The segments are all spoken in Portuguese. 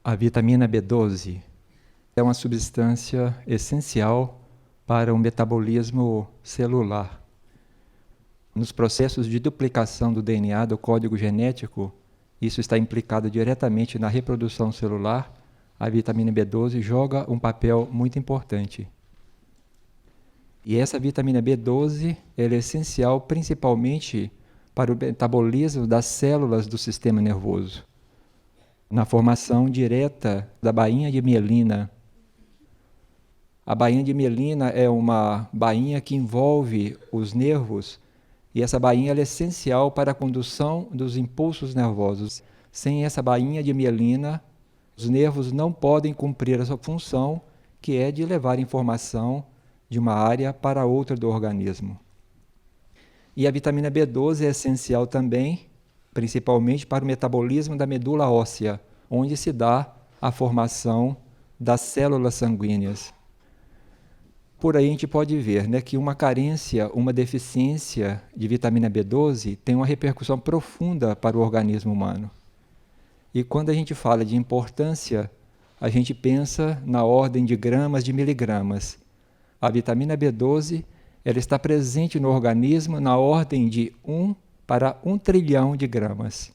A vitamina B12 é uma substância essencial para o metabolismo celular. Nos processos de duplicação do DNA, do código genético, isso está implicado diretamente na reprodução celular. A vitamina B12 joga um papel muito importante. E essa vitamina B12 ela é essencial principalmente para o metabolismo das células do sistema nervoso, na formação direta da bainha de mielina. A bainha de mielina é uma bainha que envolve os nervos, e essa bainha é essencial para a condução dos impulsos nervosos. Sem essa bainha de mielina, os nervos não podem cumprir a sua função, que é de levar informação de uma área para outra do organismo. E a vitamina B12 é essencial também, principalmente para o metabolismo da medula óssea, onde se dá a formação das células sanguíneas. Por aí a gente pode ver, que uma carência, uma deficiência de vitamina B12 tem uma repercussão profunda para o organismo humano. E quando a gente fala de importância, a gente pensa na ordem de gramas, de miligramas. A vitamina B12 ela está presente no organismo na ordem de 1 para 1 trilhão de gramas.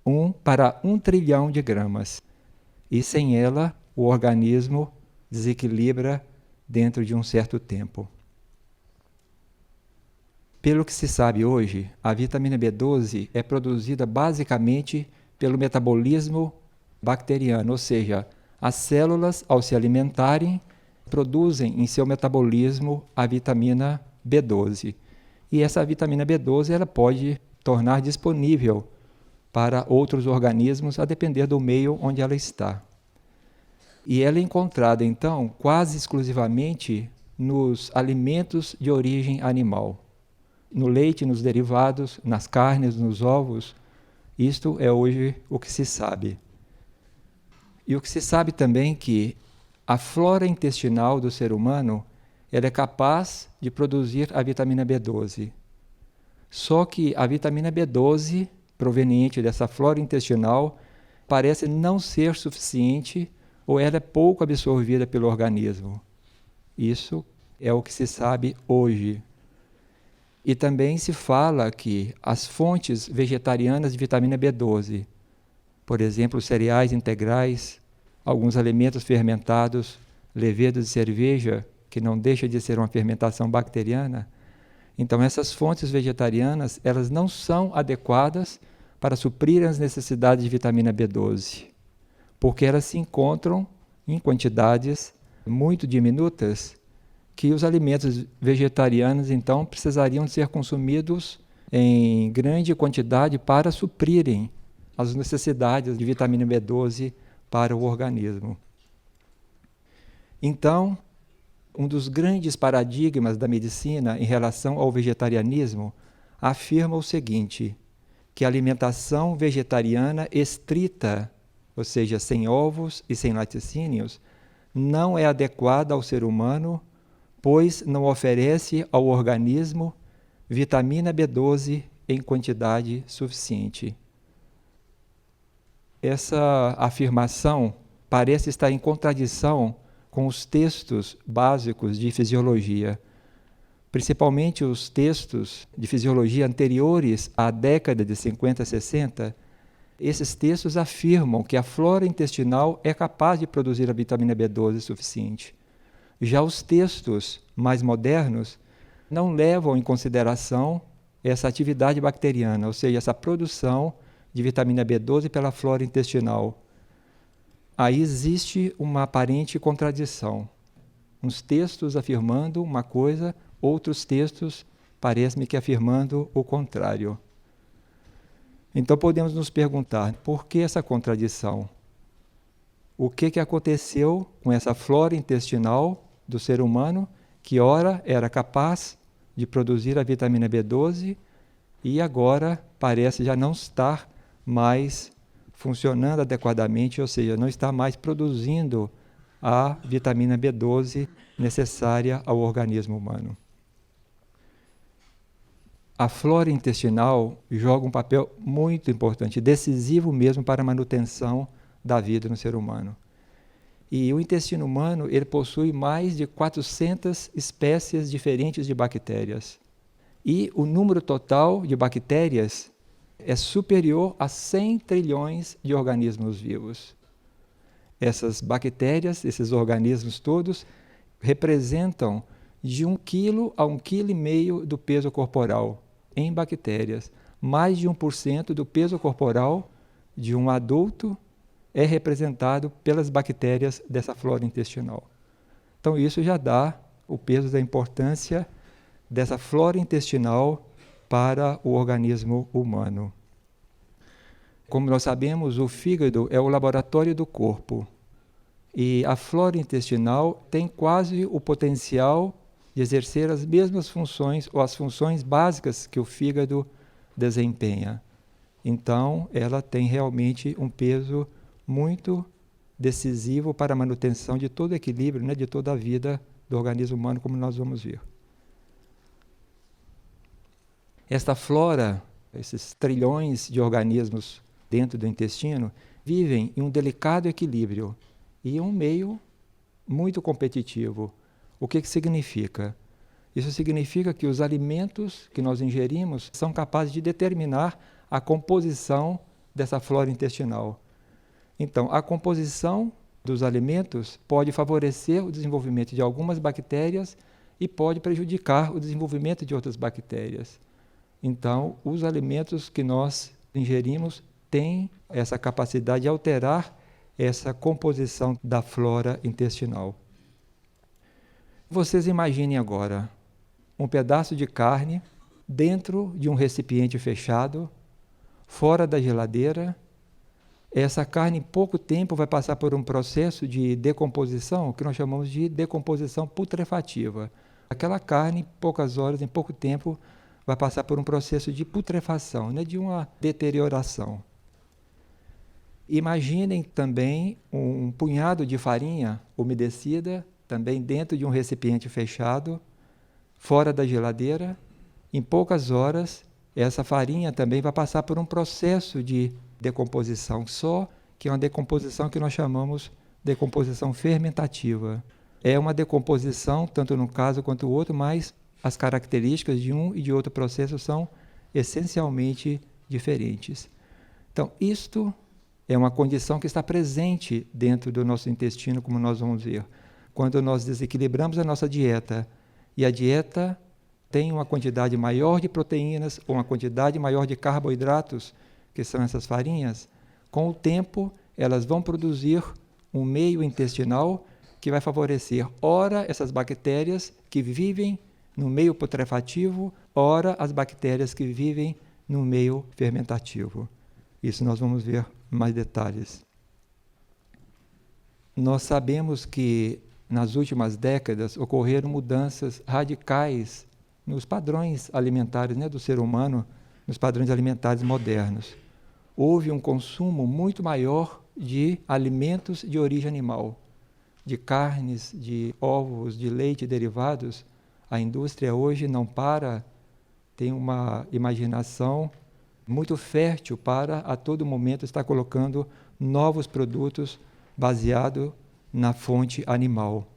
1 para 1 trilhão de gramas. E sem ela, o organismo desequilibra dentro de um certo tempo. Pelo que se sabe hoje, a vitamina B12 é produzida basicamente pelo metabolismo bacteriano, ou seja, as células, ao se alimentarem, produzem em seu metabolismo a vitamina B12. E essa vitamina B12 ela pode tornar disponível para outros organismos, a depender do meio onde ela está. E ela é encontrada, então, quase exclusivamente nos alimentos de origem animal. No leite, nos derivados, nas carnes, nos ovos. Isto é hoje o que se sabe. E o que se sabe também é que a flora intestinal do ser humano ela é capaz de produzir a vitamina B12. Só que a vitamina B12, proveniente dessa flora intestinal, parece não ser suficiente ou ela é pouco absorvida pelo organismo. Isso é o que se sabe hoje. E também se fala que as fontes vegetarianas de vitamina B12, por exemplo, cereais integrais, alguns alimentos fermentados, levedos de cerveja, que não deixa de ser uma fermentação bacteriana. Então essas fontes vegetarianas, elas não são adequadas para suprir as necessidades de vitamina B12, porque elas se encontram em quantidades muito diminutas, que os alimentos vegetarianos, então, precisariam ser consumidos em grande quantidade para suprirem as necessidades de vitamina B12 para o organismo. Então, um dos grandes paradigmas da medicina em relação ao vegetarianismo afirma o seguinte, que a alimentação vegetariana estrita, ou seja, sem ovos e sem laticínios, não é adequada ao ser humano, pois não oferece ao organismo vitamina B12 em quantidade suficiente. Essa afirmação parece estar em contradição com os textos básicos de fisiologia, principalmente os textos de fisiologia anteriores à década de 50 e 60. Esses textos afirmam que a flora intestinal é capaz de produzir a vitamina B12 suficiente. Já os textos mais modernos não levam em consideração essa atividade bacteriana, ou seja, essa produção de vitamina B12 pela flora intestinal. Aí existe uma aparente contradição. Uns textos afirmando uma coisa, outros textos parece-me que afirmando o contrário. Então podemos nos perguntar, por que essa contradição? O que aconteceu com essa flora intestinal do ser humano, que ora era capaz de produzir a vitamina B12 e agora parece já não estar mais funcionando adequadamente, ou seja, não está mais produzindo a vitamina B12 necessária ao organismo humano. A flora intestinal joga um papel muito importante, decisivo mesmo para a manutenção da vida no ser humano. E o intestino humano, ele possui mais de 400 espécies diferentes de bactérias. E o número total de bactérias é superior a 100 trilhões de organismos vivos. Essas bactérias, esses organismos todos, representam de 1 quilo a 1,5 kg do peso corporal em bactérias. Mais de 1% do peso corporal de um adulto é representado pelas bactérias dessa flora intestinal. Então isso já dá o peso da importância dessa flora intestinal para o organismo humano. Como nós sabemos, o fígado é o laboratório do corpo. E a flora intestinal tem quase o potencial de exercer as mesmas funções ou as funções básicas que o fígado desempenha. Então, ela tem realmente um peso muito decisivo para a manutenção de todo o equilíbrio, né, de toda a vida do organismo humano, como nós vamos ver. Esta flora, esses trilhões de organismos dentro do intestino, vivem em um delicado equilíbrio e um meio muito competitivo. O que significa? Isso significa que os alimentos que nós ingerimos são capazes de determinar a composição dessa flora intestinal. Então, a composição dos alimentos pode favorecer o desenvolvimento de algumas bactérias e pode prejudicar o desenvolvimento de outras bactérias. Então, os alimentos que nós ingerimos têm essa capacidade de alterar essa composição da flora intestinal. Vocês imaginem agora um pedaço de carne dentro de um recipiente fechado, fora da geladeira. Essa carne, em pouco tempo, vai passar por um processo de decomposição, que nós chamamos de decomposição putrefativa. Aquela carne, em poucas horas, em pouco tempo, vai passar por um processo de putrefação, né, de uma deterioração. Imaginem também um punhado de farinha umedecida, também dentro de um recipiente fechado, fora da geladeira. Em poucas horas, essa farinha também vai passar por um processo de decomposição só, que é uma decomposição que nós chamamos de decomposição fermentativa. É uma decomposição, tanto num caso quanto no outro, mas as características de um e de outro processo são essencialmente diferentes. Então, isto é uma condição que está presente dentro do nosso intestino, como nós vamos ver. Quando nós desequilibramos a nossa dieta, e a dieta tem uma quantidade maior de proteínas ou uma quantidade maior de carboidratos, que são essas farinhas, com o tempo elas vão produzir um meio intestinal que vai favorecer, ora, essas bactérias que vivem no meio putrefativo, ora, as bactérias que vivem no meio fermentativo. Isso nós vamos ver mais detalhes. Nós sabemos que nas últimas décadas ocorreram mudanças radicais nos padrões alimentares, né, do ser humano, nos padrões alimentares modernos. Houve um consumo muito maior de alimentos de origem animal, de carnes, de ovos, de leite e derivados. A indústria hoje não para, tem uma imaginação muito fértil para a todo momento estar colocando novos produtos baseados na fonte animal.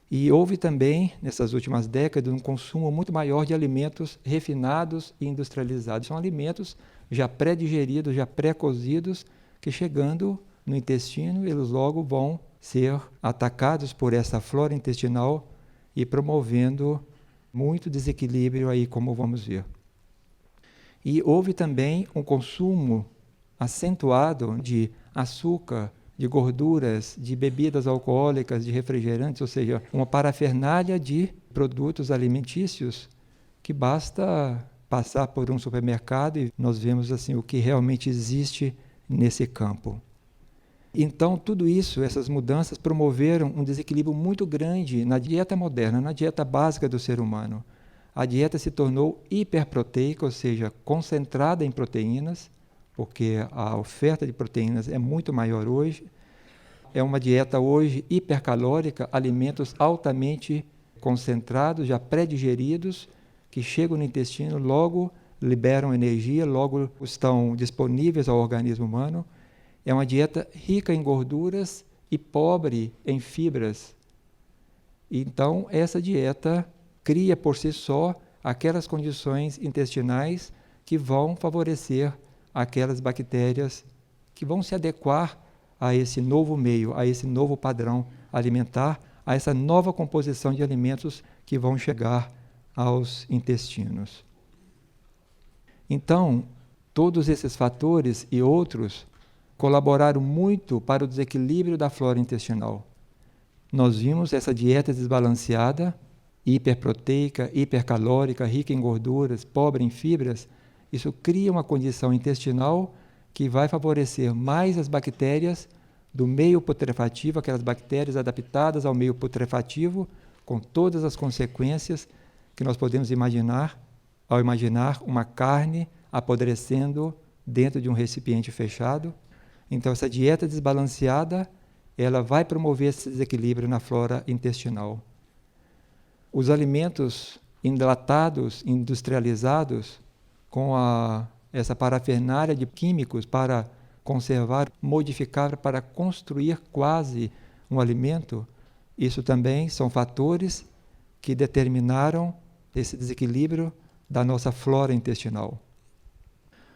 E houve também, nessas últimas décadas, um consumo muito maior de alimentos refinados e industrializados. São alimentos já pré-digeridos, já pré-cozidos, que chegando no intestino, eles logo vão ser atacados por essa flora intestinal e promovendo muito desequilíbrio aí, como vamos ver. E houve também um consumo acentuado de açúcar, de gorduras, de bebidas alcoólicas, de refrigerantes, ou seja, uma parafernália de produtos alimentícios que basta passar por um supermercado e nós vemos assim o que realmente existe nesse campo. Então, tudo isso, essas mudanças promoveram um desequilíbrio muito grande na dieta moderna, na dieta básica do ser humano. A dieta se tornou hiperproteica, ou seja, concentrada em proteínas, porque a oferta de proteínas é muito maior hoje. É uma dieta hoje hipercalórica, alimentos altamente concentrados, já pré-digeridos, que chegam no intestino, logo liberam energia, logo estão disponíveis ao organismo humano. é uma dieta rica em gorduras e pobre em fibras. Então, essa dieta cria por si só aquelas condições intestinais que vão favorecer aquelas bactérias que vão se adequar a esse novo meio, a esse novo padrão alimentar, a essa nova composição de alimentos que vão chegar aos intestinos. Então, todos esses fatores e outros colaboraram muito para o desequilíbrio da flora intestinal. Nós vimos essa dieta desbalanceada, hiperproteica, hipercalórica, rica em gorduras, pobre em fibras. Isso cria uma condição intestinal que vai favorecer mais as bactérias do meio putrefativo, aquelas bactérias adaptadas ao meio putrefativo, com todas as consequências que nós podemos imaginar ao imaginar uma carne apodrecendo dentro de um recipiente fechado. Então, essa dieta desbalanceada, ela vai promover esse desequilíbrio na flora intestinal. Os alimentos enlatados, industrializados, com essa parafernália de químicos para conservar, modificar, para construir quase um alimento, isso também são fatores que determinaram esse desequilíbrio da nossa flora intestinal.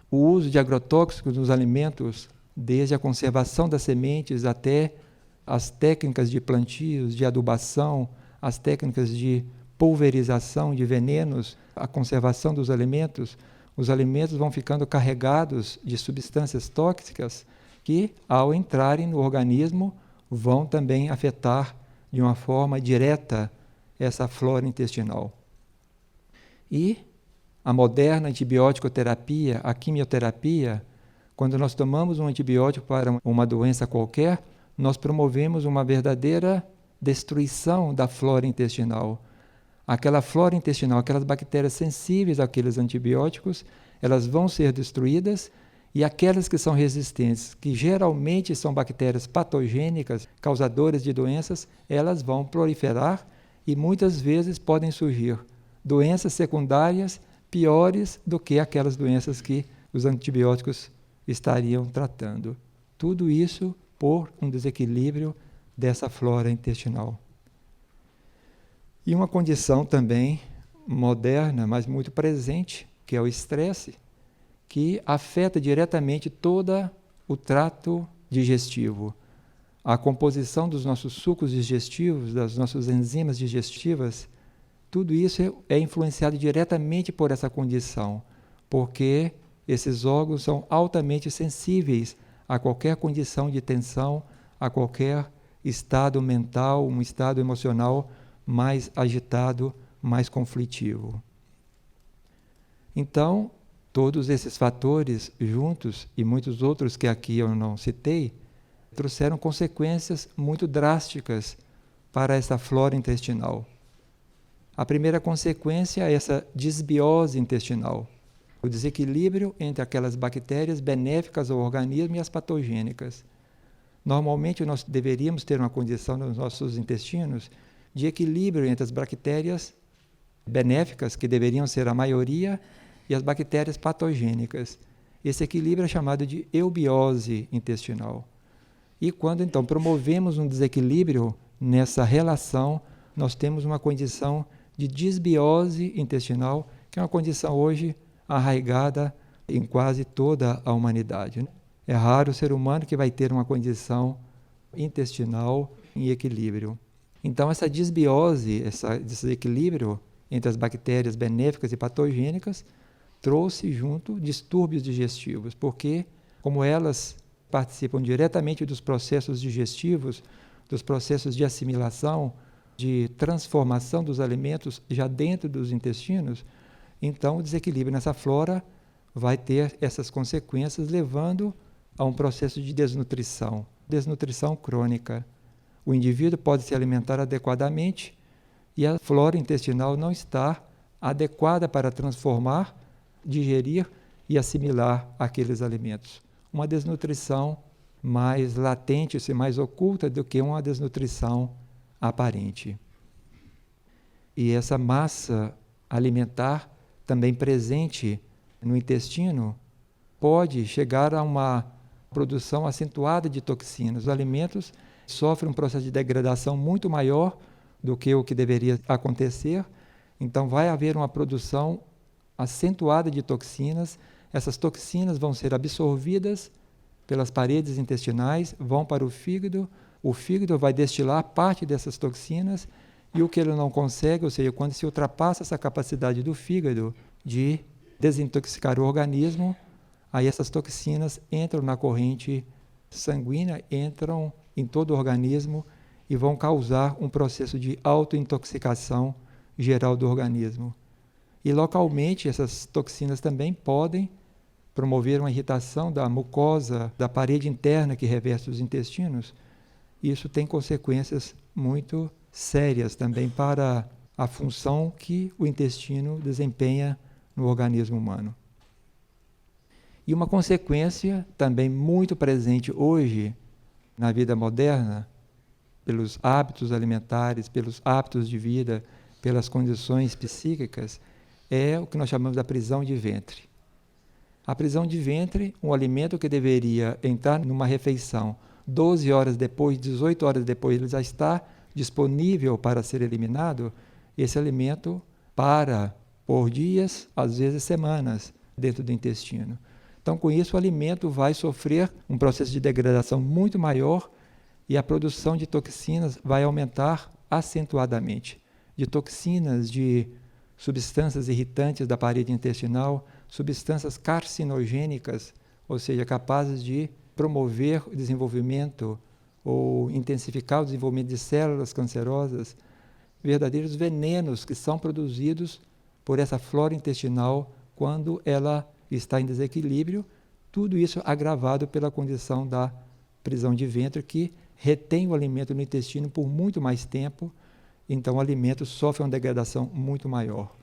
O uso de agrotóxicos nos alimentos, desde a conservação das sementes até as técnicas de plantios, de adubação, as técnicas de pulverização de venenos, a conservação dos alimentos, os alimentos vão ficando carregados de substâncias tóxicas que, ao entrarem no organismo, vão também afetar de uma forma direta essa flora intestinal. E a moderna antibiótico-terapia, a quimioterapia, quando nós tomamos um antibiótico para uma doença qualquer, nós promovemos uma verdadeira destruição da flora intestinal. Aquela flora intestinal, aquelas bactérias sensíveis àqueles antibióticos, elas vão ser destruídas e aquelas que são resistentes, que geralmente são bactérias patogênicas, causadoras de doenças, elas vão proliferar e muitas vezes podem surgir doenças secundárias piores do que aquelas doenças que os antibióticos estariam tratando. Tudo isso por um desequilíbrio dessa flora intestinal. E uma condição também moderna, mas muito presente, que é o estresse, que afeta diretamente todo o trato digestivo. A composição dos nossos sucos digestivos, das nossas enzimas digestivas, tudo isso é influenciado diretamente por essa condição, porque esses órgãos são altamente sensíveis a qualquer condição de tensão, a qualquer estado mental, um estado emocional mais agitado, mais conflitivo. Então, todos esses fatores juntos, e muitos outros que aqui eu não citei, trouxeram consequências muito drásticas para essa flora intestinal. A primeira consequência é essa disbiose intestinal, o desequilíbrio entre aquelas bactérias benéficas ao organismo e as patogênicas. Normalmente, nós deveríamos ter uma condição nos nossos intestinos de equilíbrio entre as bactérias benéficas, que deveriam ser a maioria, e as bactérias patogênicas. Esse equilíbrio é chamado de eubiose intestinal. E quando, então, promovemos um desequilíbrio nessa relação, nós temos uma condição de disbiose intestinal, que é uma condição hoje arraigada em quase toda a humanidade. É raro o ser humano que vai ter uma condição intestinal em equilíbrio. Então, essa disbiose, esse desequilíbrio entre as bactérias benéficas e patogênicas, trouxe junto distúrbios digestivos, porque, como elas participam diretamente dos processos digestivos, dos processos de assimilação, de transformação dos alimentos já dentro dos intestinos, então o desequilíbrio nessa flora vai ter essas consequências, levando a um processo de desnutrição crônica. O indivíduo pode se alimentar adequadamente e a flora intestinal não está adequada para transformar, digerir e assimilar aqueles alimentos. Uma desnutrição mais latente, mais oculta do que uma desnutrição aparente. E essa massa alimentar também presente no intestino pode chegar a uma produção acentuada de toxinas. Os alimentos sofrem um processo de degradação muito maior do que o que deveria acontecer, então vai haver uma produção acentuada de toxinas. Essas toxinas vão ser absorvidas pelas paredes intestinais, vão para o fígado vai destilar parte dessas toxinas, e o que ele não consegue, ou seja, quando se ultrapassa essa capacidade do fígado de desintoxicar o organismo, aí essas toxinas entram na corrente sanguínea, entram em todo o organismo e vão causar um processo de autointoxicação geral do organismo. E localmente essas toxinas também podem promover uma irritação da mucosa, da parede interna que reveste os intestinos. Isso tem consequências muito sérias também para a função que o intestino desempenha no organismo humano. E uma consequência também muito presente hoje na vida moderna, pelos hábitos alimentares, pelos hábitos de vida, pelas condições psíquicas, é o que nós chamamos da prisão de ventre. A prisão de ventre, um alimento que deveria entrar numa refeição 12 horas depois, 18 horas depois, ele já está disponível para ser eliminado, esse alimento para por dias, às vezes semanas, dentro do intestino. Então, com isso, o alimento vai sofrer um processo de degradação muito maior e a produção de toxinas vai aumentar acentuadamente. De toxinas, de substâncias irritantes da parede intestinal, substâncias carcinogênicas, ou seja, capazes de promover o desenvolvimento ou intensificar o desenvolvimento de células cancerosas, verdadeiros venenos que são produzidos por essa flora intestinal quando ela está em desequilíbrio, tudo isso agravado pela condição da prisão de ventre, que retém o alimento no intestino por muito mais tempo, então o alimento sofre uma degradação muito maior.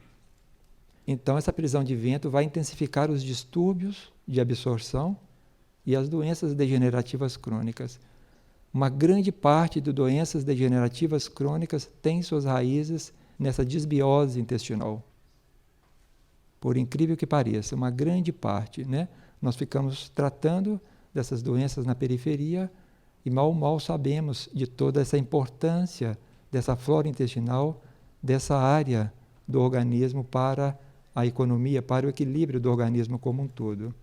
Então essa prisão de ventre vai intensificar os distúrbios de absorção e as doenças degenerativas crônicas. Uma grande parte de doenças degenerativas crônicas tem suas raízes nessa desbiose intestinal. Por incrível que pareça, uma grande parte, né? Nós ficamos tratando dessas doenças na periferia e mal sabemos de toda essa importância dessa flora intestinal, dessa área do organismo para a economia, para o equilíbrio do organismo como um todo.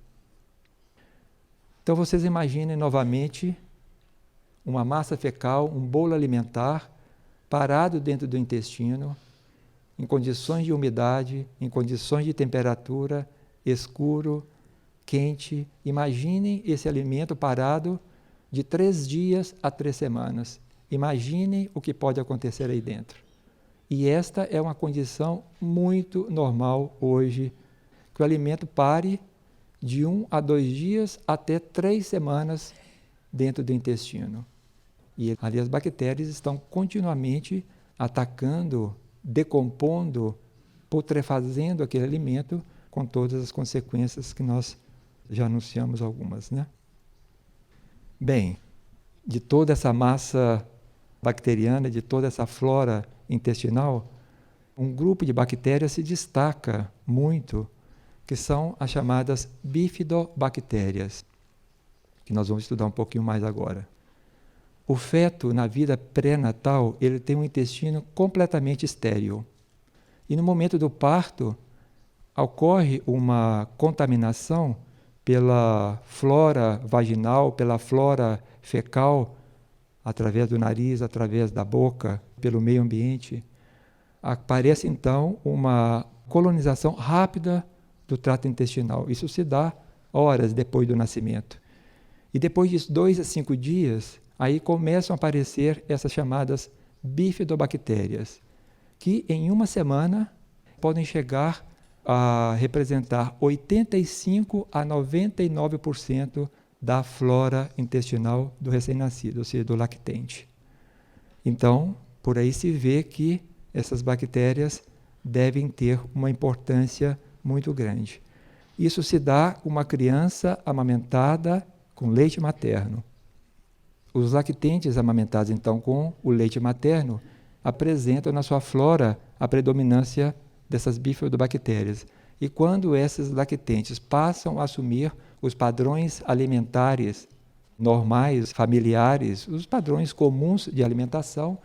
Então vocês imaginem novamente uma massa fecal, um bolo alimentar parado dentro do intestino, em condições de umidade, em condições de temperatura, escuro, quente. Imaginem esse alimento parado de 3 dias a 3 semanas. Imaginem o que pode acontecer aí dentro. E esta é uma condição muito normal hoje, que o alimento pare de 1 a 2 dias até 3 semanas dentro do intestino. E ali as bactérias estão continuamente atacando, decompondo, putrefazendo aquele alimento, com todas as consequências que nós já anunciamos algumas, né? Bem, de toda essa massa bacteriana, de toda essa flora intestinal, um grupo de bactérias se destaca muito, que são as chamadas bifidobactérias, que nós vamos estudar um pouquinho mais agora. O feto, na vida pré-natal, ele tem um intestino completamente estéril. E no momento do parto, ocorre uma contaminação pela flora vaginal, pela flora fecal, através do nariz, através da boca, pelo meio ambiente. Aparece, então, uma colonização rápida do trato intestinal. Isso se dá horas depois do nascimento. E depois de 2 a 5 dias, aí começam a aparecer essas chamadas bifidobactérias, que em uma semana podem chegar a representar 85 a 99% da flora intestinal do recém-nascido, ou seja, do lactente. Então, por aí se vê que essas bactérias devem ter uma importância muito grande. Isso se dá com uma criança amamentada com leite materno. Os lactentes amamentados, então, com o leite materno, apresentam na sua flora a predominância dessas bifidobactérias. E quando esses lactentes passam a assumir os padrões alimentares normais, familiares, os padrões comuns de alimentação,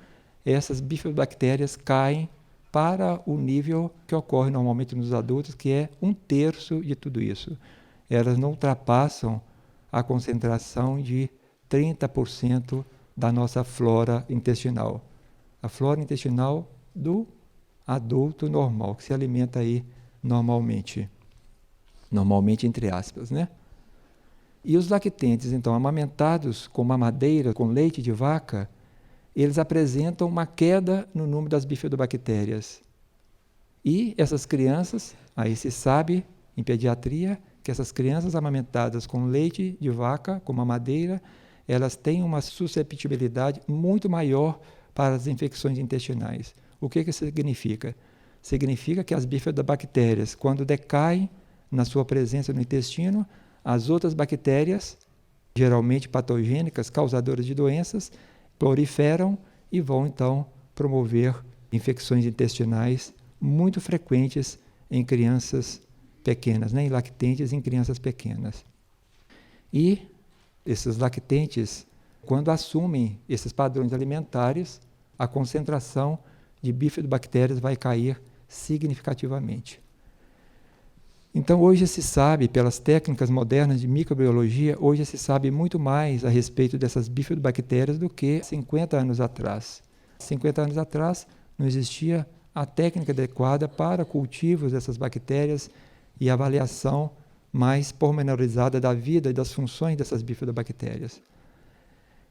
essas bifidobactérias caem para o nível que ocorre normalmente nos adultos, que é 1/3 de tudo isso. Elas não ultrapassam a concentração de 30% da nossa flora intestinal. A flora intestinal do adulto normal, que se alimenta aí normalmente. Normalmente, entre aspas, né? E os lactentes, então, amamentados com mamadeira, com leite de vaca, eles apresentam uma queda no número das bifidobactérias. E essas crianças, aí se sabe em pediatria, que essas crianças amamentadas com leite de vaca, com mamadeira, elas têm uma susceptibilidade muito maior para as infecções intestinais. O que isso significa? Significa que as bifidobactérias, quando decaem na sua presença no intestino, as outras bactérias, geralmente patogênicas, causadoras de doenças, proliferam e vão então promover infecções intestinais muito frequentes em crianças pequenas, né? Em lactentes em crianças pequenas. E esses lactentes, quando assumem esses padrões alimentares, a concentração de bifidobactérias vai cair significativamente. Então, hoje se sabe, pelas técnicas modernas de microbiologia, hoje se sabe muito mais a respeito dessas bifidobactérias do que 50 anos atrás. 50 anos atrás não existia a técnica adequada para cultivos dessas bactérias e avaliação mais pormenorizada da vida e das funções dessas bifidobactérias.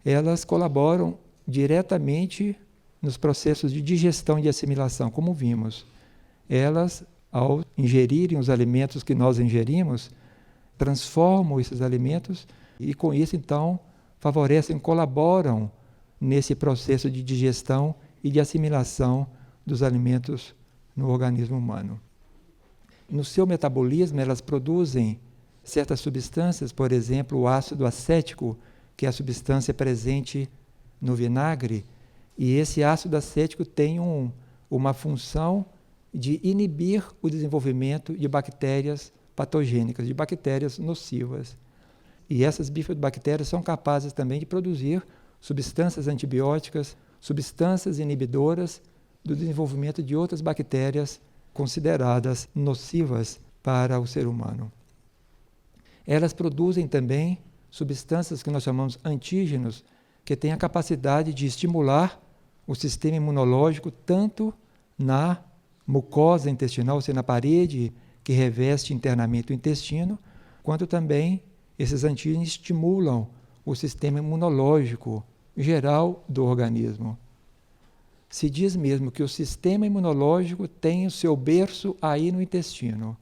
Elas colaboram diretamente nos processos de digestão e de assimilação, como vimos. Elas, ao ingerirem os alimentos que nós ingerimos, transformam esses alimentos e, com isso, então, favorecem, colaboram nesse processo de digestão e de assimilação dos alimentos no organismo humano. No seu metabolismo, elas produzem certas substâncias, por exemplo, o ácido acético, que é a substância presente no vinagre, e esse ácido acético tem uma função de inibir o desenvolvimento de bactérias patogênicas, de bactérias nocivas. E essas bifidobactérias são capazes também de produzir substâncias antibióticas, substâncias inibidoras do desenvolvimento de outras bactérias consideradas nocivas para o ser humano. Elas produzem também substâncias que nós chamamos antígenos, que têm a capacidade de estimular o sistema imunológico tanto na mucosa intestinal, ou seja, na parede que reveste internamente o intestino, quanto também esses antígenos estimulam o sistema imunológico geral do organismo. Se diz mesmo que o sistema imunológico tem o seu berço aí no intestino.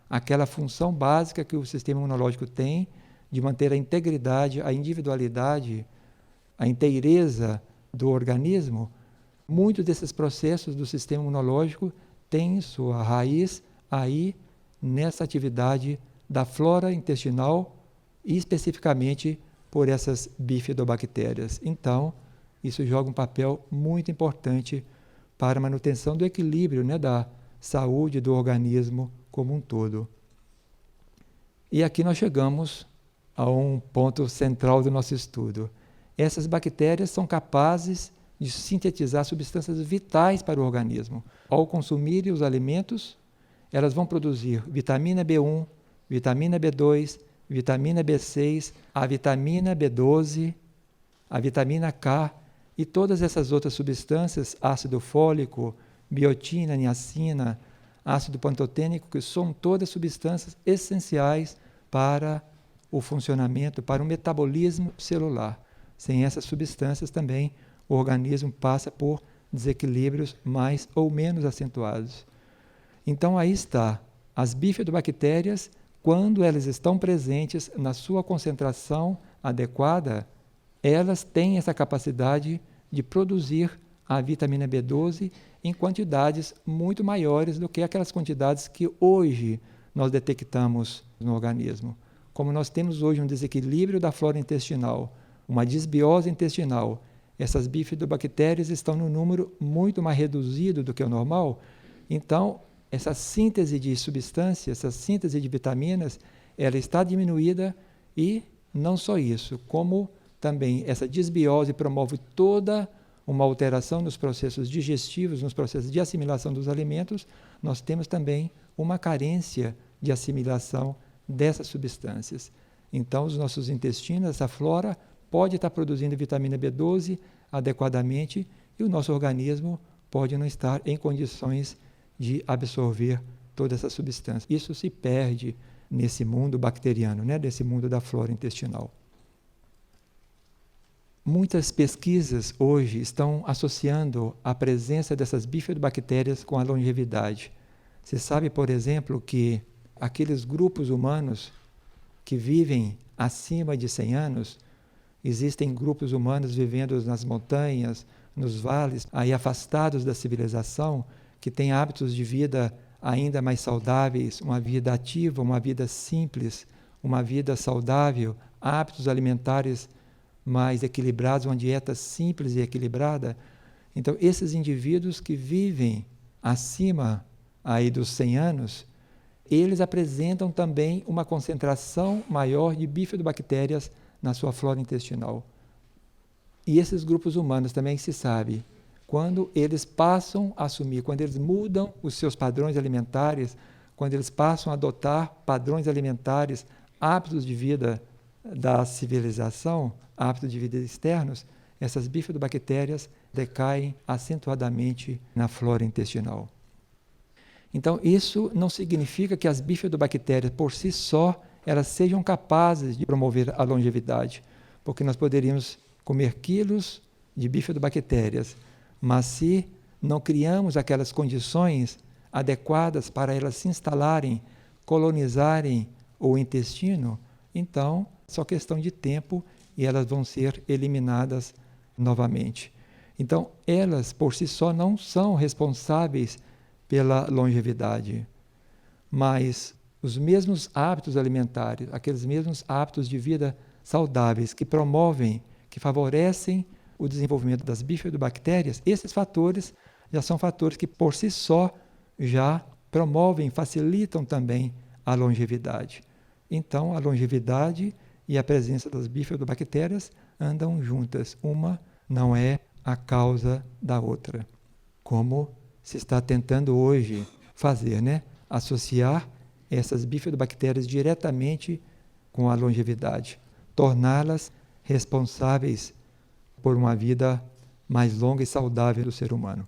Aquela função básica que o sistema imunológico tem de manter a integridade, a individualidade, a inteireza do organismo, muitos desses processos do sistema imunológico têm sua raiz aí nessa atividade da flora intestinal e especificamente por essas bifidobactérias. Então, isso joga um papel muito importante para a manutenção do equilíbrio, né, da saúde do organismo como um todo. E aqui nós chegamos a um ponto central do nosso estudo. Essas bactérias são capazes de sintetizar substâncias vitais para o organismo. Ao consumirem os alimentos, elas vão produzir vitamina B1, vitamina B2, vitamina B6, a vitamina B12, a vitamina K e todas essas outras substâncias, ácido fólico, biotina, niacina, ácido pantotênico, que são todas substâncias essenciais para o funcionamento, para o metabolismo celular. Sem essas substâncias também o organismo passa por desequilíbrios mais ou menos acentuados. Então aí está, as bifidobactérias, quando elas estão presentes na sua concentração adequada, elas têm essa capacidade de produzir a vitamina B12 em quantidades muito maiores do que aquelas quantidades que hoje nós detectamos no organismo. Como nós temos hoje um desequilíbrio da flora intestinal, uma disbiose intestinal, essas bifidobactérias estão num número muito mais reduzido do que o normal, então essa síntese de substâncias, essa síntese de vitaminas, ela está diminuída e não só isso, como também essa desbiose promove toda uma alteração nos processos digestivos, nos processos de assimilação dos alimentos, nós temos também uma carência de assimilação dessas substâncias. Então, os nossos intestinos, essa flora, pode estar produzindo vitamina B12 adequadamente e o nosso organismo pode não estar em condições de absorver toda essa substância. Isso se perde nesse mundo bacteriano, nesse mundo da flora intestinal. Muitas pesquisas hoje estão associando a presença dessas bifidobactérias com a longevidade. Se sabe, por exemplo, que aqueles grupos humanos que vivem acima de 100 anos, existem grupos humanos vivendo nas montanhas, nos vales, aí afastados da civilização, que têm hábitos de vida ainda mais saudáveis, uma vida ativa, uma vida simples, uma vida saudável, hábitos alimentares mais equilibrados, uma dieta simples e equilibrada. Então, esses indivíduos que vivem acima aí dos 100 anos, eles apresentam também uma concentração maior de bifidobactérias na sua flora intestinal. E esses grupos humanos também se sabe, quando eles passam a assumir, quando eles mudam os seus padrões alimentares, quando eles passam a adotar padrões alimentares, hábitos de vida da civilização, hábitos de vida externos, essas bifidobactérias decaem acentuadamente na flora intestinal. Então, isso não significa que as bifidobactérias, por si só, elas sejam capazes de promover a longevidade, porque nós poderíamos comer quilos de bifidobactérias, mas se não criamos aquelas condições adequadas para elas se instalarem, colonizarem o intestino, então, só questão de tempo e elas vão ser eliminadas novamente. Então, elas, por si só, não são responsáveis pela longevidade, mas os mesmos hábitos alimentares, aqueles mesmos hábitos de vida saudáveis que promovem, que favorecem o desenvolvimento das bifidobactérias, esses fatores já são fatores que, por si só, já promovem, facilitam também a longevidade. Então, a longevidade e a presença das bifidobactérias andam juntas. Uma não é a causa da outra, como se está tentando hoje fazer, associar essas bifidobactérias diretamente com a longevidade, torná-las responsáveis por uma vida mais longa e saudável do ser humano.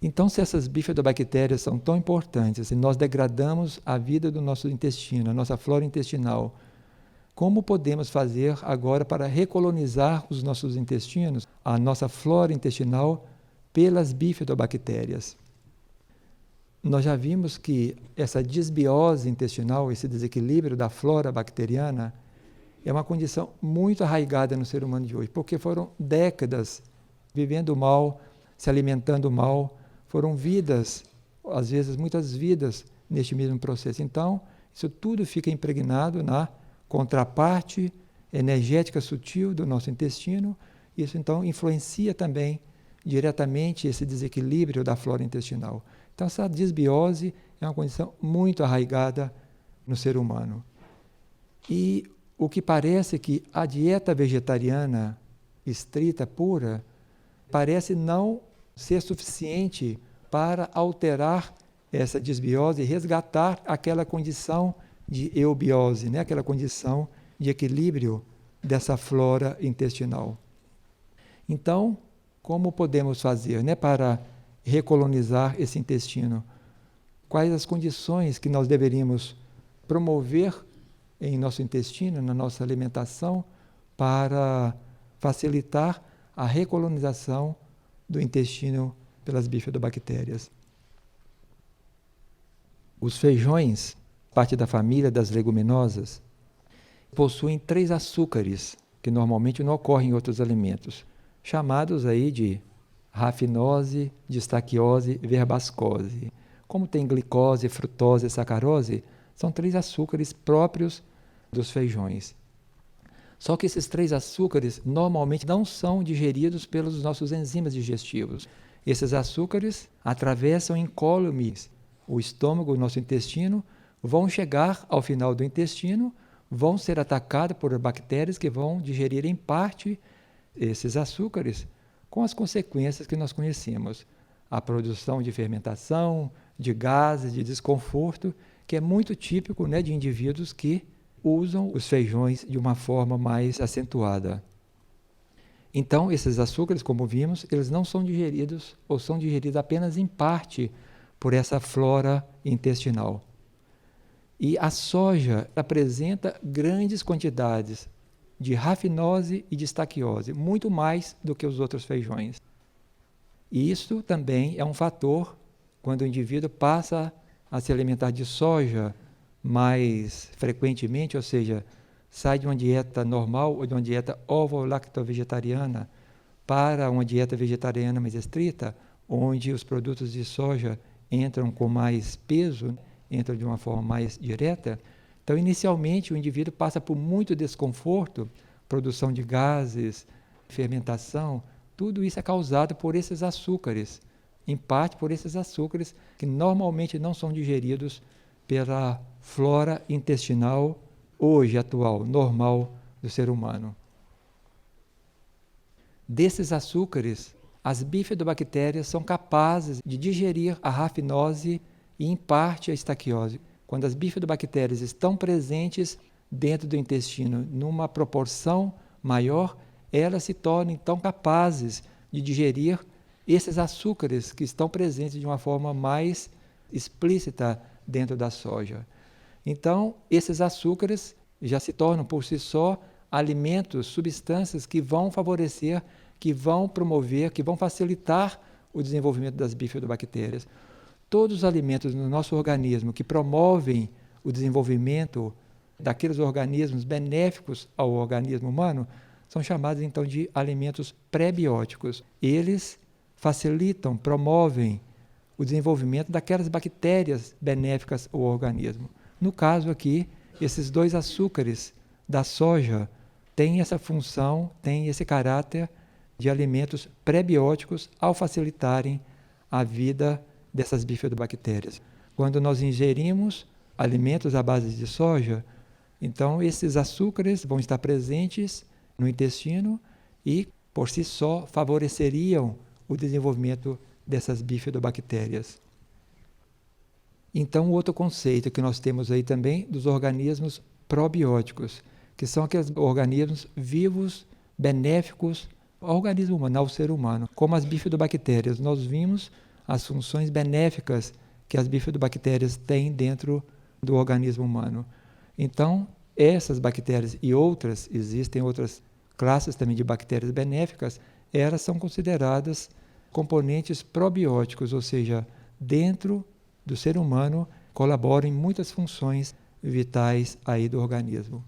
Então, se essas bifidobactérias são tão importantes e nós degradamos a vida do nosso intestino, a nossa flora intestinal, como podemos fazer agora para recolonizar os nossos intestinos, a nossa flora intestinal, pelas bifidobactérias? Nós já vimos que essa desbiose intestinal, esse desequilíbrio da flora bacteriana, é uma condição muito arraigada no ser humano de hoje, porque foram décadas vivendo mal, se alimentando mal, foram vidas, às vezes muitas vidas, neste mesmo processo. Então, isso tudo fica impregnado na contraparte energética sutil do nosso intestino. Isso, então, influencia também diretamente esse desequilíbrio da flora intestinal. Então, essa desbiose é uma condição muito arraigada no ser humano. E o que parece que a dieta vegetariana estrita, pura, parece não ser suficiente para alterar essa desbiose e resgatar aquela condição de eubiose, aquela condição de equilíbrio dessa flora intestinal. Então, como podemos fazer para recolonizar esse intestino? Quais as condições que nós deveríamos promover em nosso intestino, na nossa alimentação, para facilitar a recolonização do intestino pelas bifidobactérias? Os feijões, parte da família das leguminosas, possuem 3 açúcares que normalmente não ocorrem em outros alimentos, chamados aí de rafinose, distaquiose, verbascose. Como tem glicose, frutose e sacarose, são 3 açúcares próprios dos feijões. Só que esses 3 açúcares normalmente não são digeridos pelos nossos enzimas digestivos. Esses açúcares atravessam incólumes o estômago, o nosso intestino, vão chegar ao final do intestino, vão ser atacadas por bactérias que vão digerir em parte esses açúcares, com as consequências que nós conhecemos. A produção de fermentação, de gases, de desconforto, que é muito típico, né, de indivíduos que usam os feijões de uma forma mais acentuada. Então, esses açúcares, como vimos, eles não são digeridos ou são digeridos apenas em parte por essa flora intestinal. E a soja apresenta grandes quantidades de rafinose e de estaquiose, muito mais do que os outros feijões. E isso também é um fator quando o indivíduo passa a se alimentar de soja mais frequentemente, ou seja, sai de uma dieta normal ou de uma dieta ovo-lacto-vegetariana para uma dieta vegetariana mais estrita, onde os produtos de soja entram com mais peso, entram de uma forma mais direta. Então, inicialmente, o indivíduo passa por muito desconforto, produção de gases, fermentação, tudo isso é causado por esses açúcares, em parte por esses açúcares que normalmente não são digeridos pela flora intestinal hoje atual, normal do ser humano. Desses açúcares, as bifidobactérias são capazes de digerir a rafinose e, em parte, a estaquiose. Quando as bifidobactérias estão presentes dentro do intestino numa proporção maior, elas se tornam então capazes de digerir esses açúcares que estão presentes de uma forma mais explícita dentro da soja. Então, esses açúcares já se tornam por si só alimentos, substâncias que vão favorecer, que vão promover, que vão facilitar o desenvolvimento das bifidobactérias. Todos os alimentos no nosso organismo que promovem o desenvolvimento daqueles organismos benéficos ao organismo humano são chamados então de alimentos pré-bióticos. Eles facilitam, promovem o desenvolvimento daquelas bactérias benéficas ao organismo. No caso aqui, esses dois açúcares da soja têm essa função, têm esse caráter de alimentos pré-bióticos ao facilitarem a vida dessas bifidobactérias. Quando nós ingerimos alimentos à base de soja, então esses açúcares vão estar presentes no intestino e, por si só, favoreceriam o desenvolvimento dessas bifidobactérias. Então, outro conceito que nós temos aí também dos organismos probióticos, que são aqueles organismos vivos, benéficos ao organismo humano, ao ser humano, como as bifidobactérias. Nós vimos as funções benéficas que as bifidobactérias têm dentro do organismo humano. Então, essas bactérias e outras, existem outras classes também de bactérias benéficas, elas são consideradas componentes probióticos, ou seja, dentro do ser humano, colaboram em muitas funções vitais aí do organismo.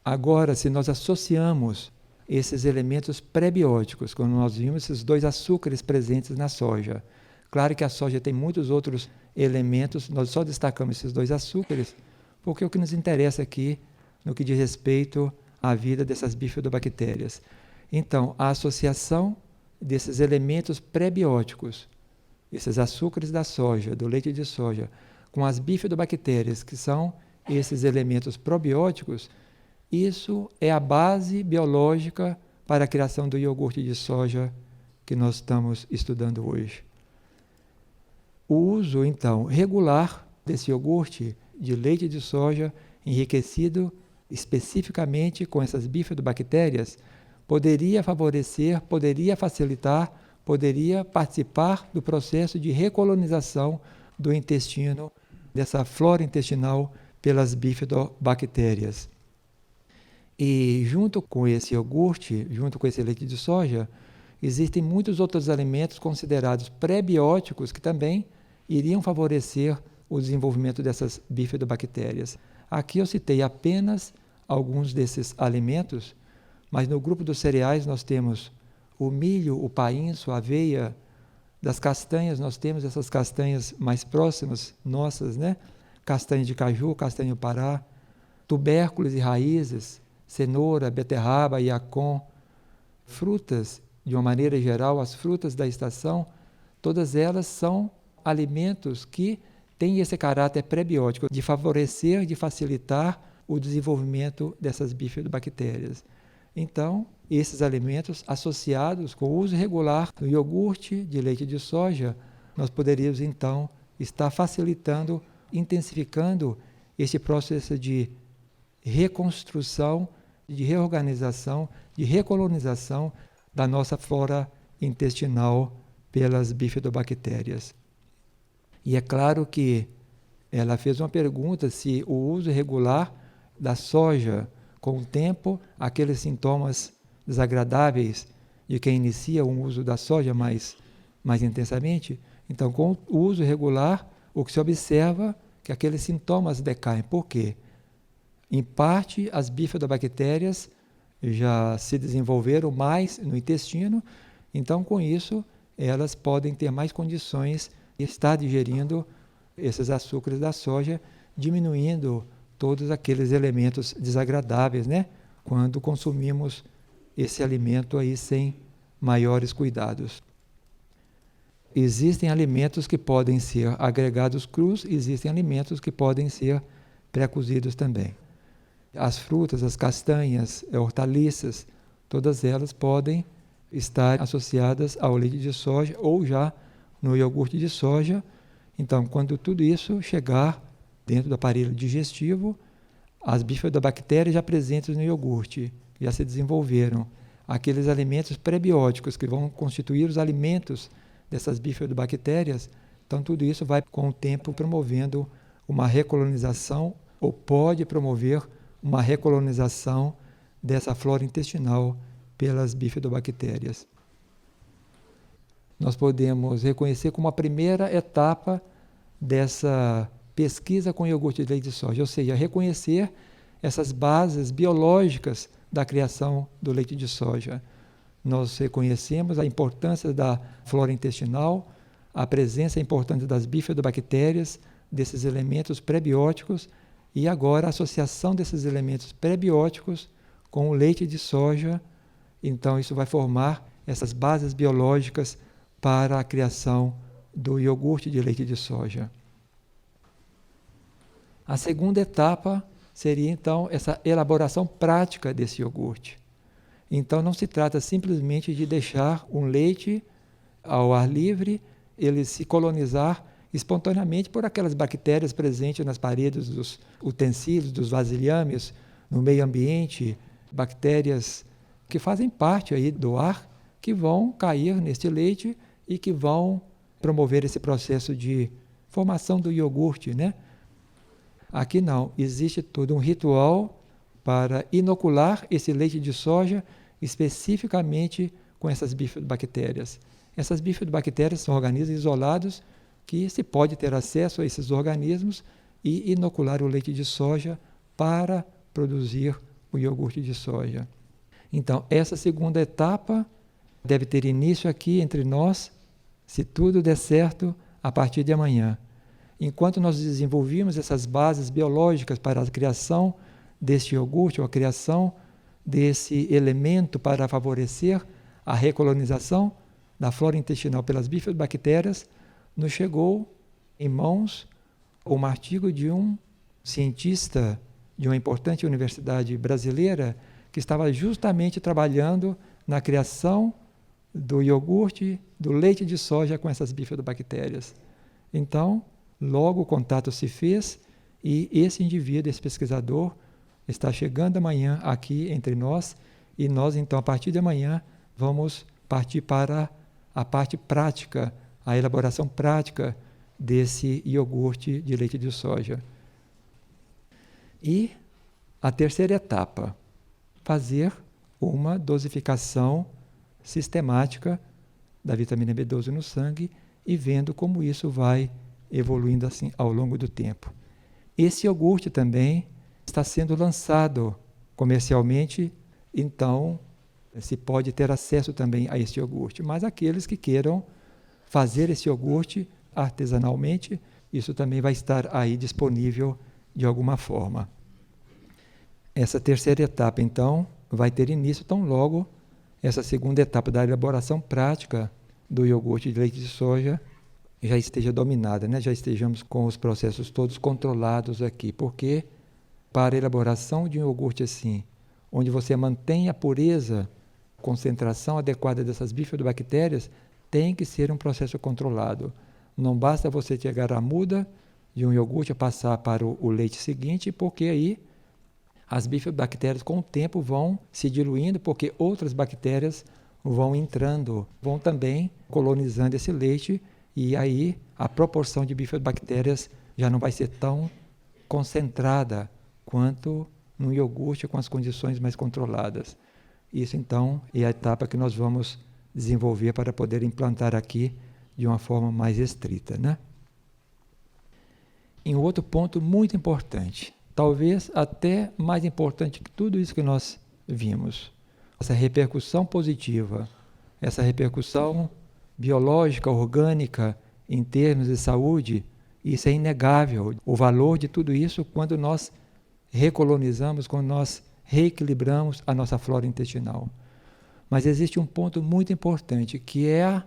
Agora, se nós associamos esses elementos pré-bióticos, como nós vimos, esses dois açúcares presentes na soja. Claro que a soja tem muitos outros elementos, nós só destacamos esses dois açúcares, porque é o que nos interessa aqui no que diz respeito à vida dessas bifidobactérias. Então, a associação desses elementos pré-bióticos, esses açúcares da soja, do leite de soja, com as bifidobactérias, que são esses elementos probióticos, isso é a base biológica para a criação do iogurte de soja que nós estamos estudando hoje. O uso, então, regular desse iogurte de leite de soja enriquecido especificamente com essas bifidobactérias poderia favorecer, poderia facilitar, poderia participar do processo de recolonização do intestino, dessa flora intestinal pelas bifidobactérias. E junto com esse iogurte, junto com esse leite de soja, existem muitos outros alimentos considerados pré-bióticos que também iriam favorecer o desenvolvimento dessas bifidobactérias. Aqui eu citei apenas alguns desses alimentos, mas no grupo dos cereais nós temos o milho, o painço, a aveia. Das castanhas nós temos essas castanhas mais próximas nossas, né? Castanha de caju, castanha do Pará, tubérculos e raízes, cenoura, beterraba, iacon, frutas, de uma maneira geral, as frutas da estação, todas elas são alimentos que tem esse caráter prebiótico de favorecer, de facilitar o desenvolvimento dessas bifidobactérias. Então, esses alimentos associados com o uso regular do iogurte de leite de soja, nós poderíamos então estar facilitando, intensificando esse processo de reconstrução, de reorganização, de recolonização da nossa flora intestinal pelas bifidobactérias. E é claro que ela fez uma pergunta se o uso regular da soja, com o tempo, aqueles sintomas desagradáveis de quem inicia o uso da soja mais intensamente. Então, com o uso regular, o que se observa é que aqueles sintomas decaem. Por quê? Em parte, as bifidobactérias já se desenvolveram mais no intestino, então, com isso, elas podem ter mais condições de estar digerindo esses açúcares da soja, diminuindo todos aqueles elementos desagradáveis, né? Quando consumimos esse alimento aí sem maiores cuidados. Existem alimentos que podem ser agregados crus, existem alimentos que podem ser pré-cozidos também. As frutas, as castanhas, hortaliças, todas elas podem estar associadas ao leite de soja ou já no iogurte de soja. Então, quando tudo isso chegar dentro do aparelho digestivo, as bifidobactérias já presentes no iogurte, já se desenvolveram. Aqueles alimentos prebióticos que vão constituir os alimentos dessas bifidobactérias, então tudo isso vai com o tempo promovendo uma recolonização ou pode promover uma recolonização dessa flora intestinal pelas bifidobactérias. Nós podemos reconhecer como a primeira etapa dessa pesquisa com iogurte de leite de soja, ou seja, reconhecer essas bases biológicas da criação do leite de soja. Nós reconhecemos a importância da flora intestinal, a presença importante das bifidobactérias, desses elementos prebióticos, e agora a associação desses elementos prebióticos com o leite de soja. Então, isso vai formar essas bases biológicas para a criação do iogurte de leite de soja. A segunda etapa seria, então, essa elaboração prática desse iogurte. Então, não se trata simplesmente de deixar um leite ao ar livre, ele se colonizar espontaneamente por aquelas bactérias presentes nas paredes dos utensílios, dos vasilhames, no meio ambiente, bactérias que fazem parte aí do ar, que vão cair neste leite e que vão promover esse processo de formação do iogurte, né? Aqui não, existe todo um ritual para inocular esse leite de soja especificamente com essas bifidobactérias. Essas bifidobactérias são organismos isolados que se pode ter acesso a esses organismos e inocular o leite de soja para produzir o iogurte de soja. Então, essa segunda etapa deve ter início aqui entre nós, se tudo der certo, a partir de amanhã. Enquanto nós desenvolvíamos essas bases biológicas para a criação deste iogurte, ou a criação desse elemento para favorecer a recolonização da flora intestinal pelas bifidobactérias, nos chegou em mãos um artigo de um cientista de uma importante universidade brasileira que estava justamente trabalhando na criação do iogurte, do leite de soja com essas bifidobactérias. Então, logo o contato se fez e esse indivíduo, esse pesquisador, está chegando amanhã aqui entre nós e nós, então, a partir de amanhã, vamos partir para a parte prática, a elaboração prática desse iogurte de leite de soja. E a terceira etapa, fazer uma dosificação sistemática da vitamina B12 no sangue e vendo como isso vai evoluindo assim ao longo do tempo. Esse iogurte também está sendo lançado comercialmente, então se pode ter acesso também a esse iogurte, mas aqueles que queiram fazer esse iogurte artesanalmente, isso também vai estar aí disponível de alguma forma. Essa terceira etapa, então, vai ter início tão logo essa segunda etapa da elaboração prática do iogurte de leite de soja já esteja dominada, né? Já estejamos com os processos todos controlados aqui, porque para a elaboração de um iogurte assim, onde você mantém a pureza, concentração adequada dessas bifidobactérias, tem que ser um processo controlado. Não basta você chegar à muda de um iogurte e passar para o leite seguinte, porque aí as bifidobactérias com o tempo vão se diluindo, porque outras bactérias vão entrando, vão também colonizando esse leite, e aí a proporção de bifidobactérias já não vai ser tão concentrada quanto no iogurte com as condições mais controladas. Isso, então, é a etapa que nós vamos desenvolver para poder implantar aqui de uma forma mais estrita, né? E um outro ponto muito importante, talvez até mais importante que tudo isso que nós vimos, essa repercussão positiva, essa repercussão biológica, orgânica, em termos de saúde, isso é inegável. O valor de tudo isso quando nós recolonizamos, quando nós reequilibramos a nossa flora intestinal. Mas existe um ponto muito importante, que é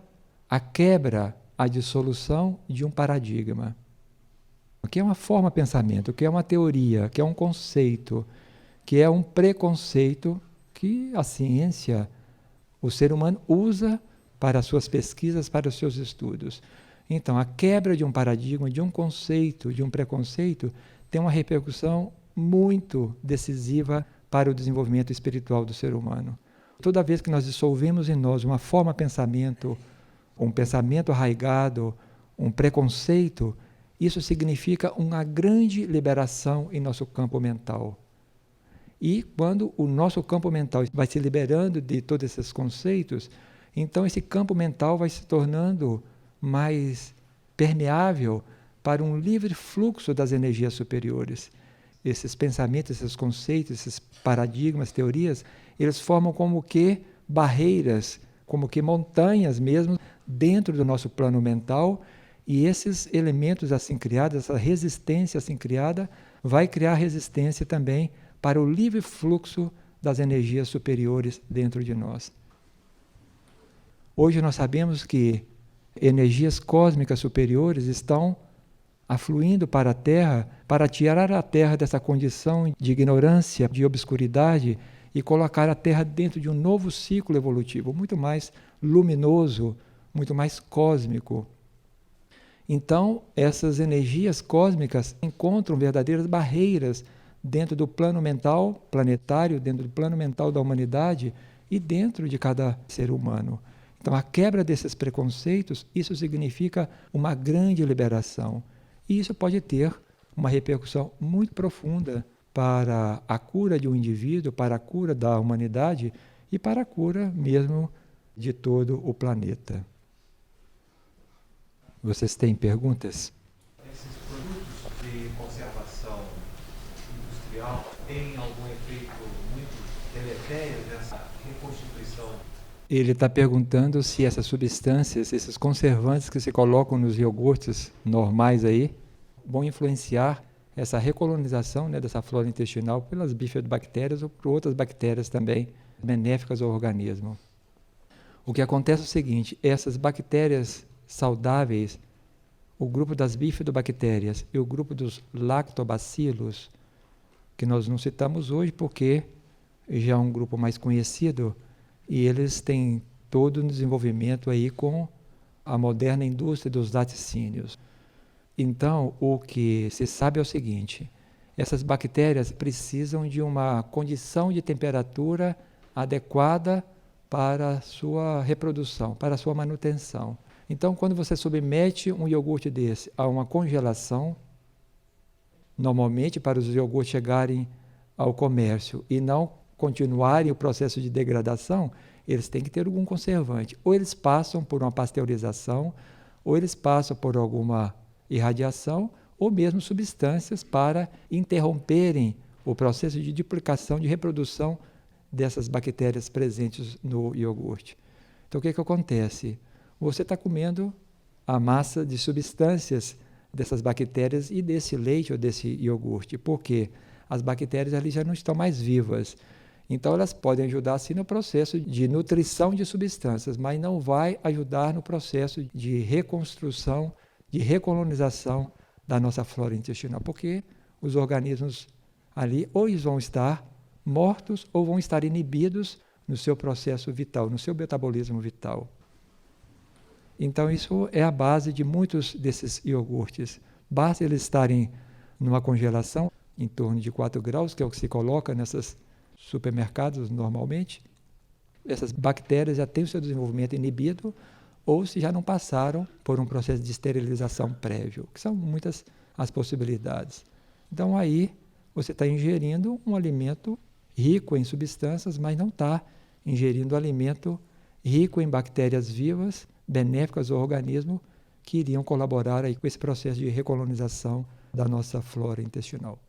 a quebra, a dissolução de um paradigma, que é uma forma de pensamento, que é uma teoria, que é um conceito, que é um preconceito que a ciência, o ser humano usa para as suas pesquisas, para os seus estudos. Então, a quebra de um paradigma, de um conceito, de um preconceito, tem uma repercussão muito decisiva para o desenvolvimento espiritual do ser humano. Toda vez que nós dissolvemos em nós uma forma de pensamento, um pensamento arraigado, um preconceito, isso significa uma grande liberação em nosso campo mental. E quando o nosso campo mental vai se liberando de todos esses conceitos, então esse campo mental vai se tornando mais permeável para um livre fluxo das energias superiores. Esses pensamentos, esses conceitos, esses paradigmas, teorias, eles formam como que barreiras, como que montanhas mesmo, dentro do nosso plano mental, e esses elementos assim criados, essa resistência assim criada, vai criar resistência também para o livre fluxo das energias superiores dentro de nós. Hoje nós sabemos que energias cósmicas superiores estão afluindo para a Terra, para tirar a Terra dessa condição de ignorância, de obscuridade, e colocar a Terra dentro de um novo ciclo evolutivo, muito mais luminoso, muito mais cósmico. Então, essas energias cósmicas encontram verdadeiras barreiras dentro do plano mental planetário, dentro do plano mental da humanidade e dentro de cada ser humano. Então, a quebra desses preconceitos, isso significa uma grande liberação. E isso pode ter uma repercussão muito profunda para a cura de um indivíduo, para a cura da humanidade e para a cura mesmo de todo o planeta. Vocês têm perguntas? Esses produtos de conservação industrial têm algum efeito muito deletério nessa reconstituição? Ele está perguntando se essas substâncias, esses conservantes que se colocam nos iogurtes normais aí, vão influenciar essa recolonização, né, dessa flora intestinal pelas bifidobactérias ou por outras bactérias também benéficas ao organismo. O que acontece é o seguinte, essas bactérias saudáveis, o grupo das bifidobactérias e o grupo dos lactobacilos, que nós não citamos hoje porque já é um grupo mais conhecido, e eles têm todo um desenvolvimento aí com a moderna indústria dos laticínios. Então, o que se sabe é o seguinte, essas bactérias precisam de uma condição de temperatura adequada para a sua reprodução, para a sua manutenção. Então, quando você submete um iogurte desse a uma congelação, normalmente para os iogurtes chegarem ao comércio e não continuarem o processo de degradação, eles têm que ter algum conservante. Ou eles passam por uma pasteurização, ou eles passam por alguma irradiação, ou mesmo substâncias para interromperem o processo de duplicação, de reprodução dessas bactérias presentes no iogurte. Então, o que acontece? Você está comendo a massa de substâncias dessas bactérias e desse leite ou desse iogurte. Por quê? As bactérias ali já não estão mais vivas. Então, elas podem ajudar, sim, no processo de nutrição de substâncias, mas não vai ajudar no processo de reconstrução de recolonização da nossa flora intestinal, porque os organismos ali ou eles vão estar mortos ou vão estar inibidos no seu processo vital, no seu metabolismo vital. Então isso é a base de muitos desses iogurtes. Basta eles estarem numa congelação em torno de 4 graus, que é o que se coloca nesses supermercados normalmente. Essas bactérias já têm o seu desenvolvimento inibido ou se já não passaram por um processo de esterilização prévio, que são muitas as possibilidades. Então aí você está ingerindo um alimento rico em substâncias, mas não está ingerindo alimento rico em bactérias vivas, benéficas ao organismo, que iriam colaborar aí com esse processo de recolonização da nossa flora intestinal.